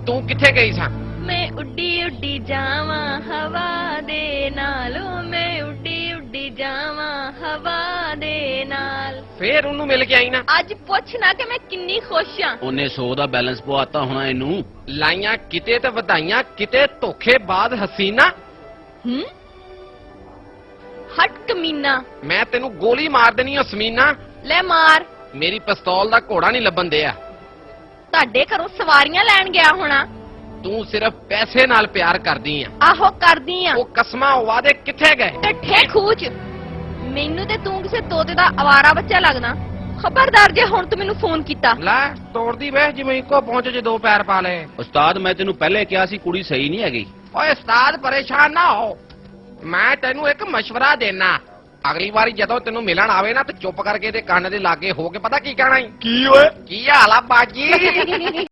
ਤੂੰ ਕਿੱਥੇ ਗਈ ਸਾਂ? ਮੈਂ ਉੱਡੀ ਉੱਡੀ ਜਾਵਾਂ ਹਵਾ ਦੇ ਨਾਲ, ਮੈਂ ਉੱਡੀ ਉੱਡੀ ਜਾਵਾਂ ਹਵਾ ਦੇ ਨਾਲ। ਫੇਰ ਉਹਨੂੰ ਮਿਲ ਕੇ ਆਈ ਨਾ? ਅੱਜ ਪੁੱਛ ਨਾ ਕਿ ਮੈਂ ਕਿੰਨੀ ਖੁਸ਼ ਆ। ਉਹਨੇ 100 ਦਾ ਬੈਲੈਂਸ ਪਵਾਤਾ ਹੋਣਾ ਇਹਨੂੰ। ਲਾਈਆਂ ਕਿਤੇ ਤੇ ਵਧਾਈਆਂ ਕਿਤੇ, ਧੋਖੇਬਾਜ਼ ਹਸੀਨਾ। ਹਟ ਕਮੀਨਾ, ਮੈਂ ਤੈਨੂੰ ਗੋਲੀ ਮਾਰ ਦੇਣੀ ਆ ਸਮੀਨਾ। ਲੈ ਮਾਰ। ਮੇਰੀ ਪਿਸਤੌਲ ਦਾ ਘੋੜਾ ਨਹੀਂ ਲੱਭਣ ਦਿਆ। ਤੁਹਾਡੇ ਘਰੋਂ ਸਵਾਰੀਆਂ ਲੈਣ ਗਿਆ ਹੋਣਾ। ਤੂੰ ਸਿਰਫ ਪੈਸੇ ਨਾਲ ਪਿਆਰ ਕਰਦੀ ਆ। ਆਹੋ ਕਰਦੀ ਆ। ਉਹ ਕਸਮਾਂ ਵਾਅਦੇ ਕਿੱਥੇ ਗਏ? ਟੱਠੇ ਖੂਚ। ਮੈਨੂੰ ਤੇ ਤੂੰ ਕਿਸੇ ਤੋਤੇ ਦਾ ਆਵਾਰਾ ਬੱਚਾ ਲੱਗਦਾ। ਖਬਰਦਾਰ ਜੇ ਹੁਣ ਤੂੰ ਮੈਨੂੰ ਫੋਨ ਕੀਤਾ। ਲੈ ਤੋੜਦੀ ਵੇ ਜਿਵੇਂ ਇੱਕੋ ਪਹੁੰਚ ਚ ਦੋ ਪੈਰ ਪਾ ਲਏ। ਉਸਤਾਦ ਮੈਂ ਤੈਨੂੰ ਪਹਿਲੇ ਕਿਹਾ ਸੀ ਕੁੜੀ ਸਹੀ ਨਹੀਂ ਹੈਗੀ। ਓਏ ਉਸਤਾਦ ਪਰੇਸ਼ਾਨ ਨਾ ਹੋ, ਮੈਂ ਤੈਨੂੰ ਇੱਕ ਮਸ਼ਵਰਾ ਦੇਣਾ। ਅਗਲੀ ਵਾਰੀ ਜਦੋਂ ਤੈਨੂੰ ਮਿਲਣ ਆਵੇ ਨਾ ਤੇ ਚੁੱਪ ਕਰਕੇ ਤੇ ਕੰਨ ਦੇ ਲਾਗੇ ਹੋ ਕੇ ਪਤਾ ਕੀ ਕਹਿਣਾ ਈ? ਕੀ ਓਏ? ਕੀ ਹਾਲ ਆ ਬਾਜੀ?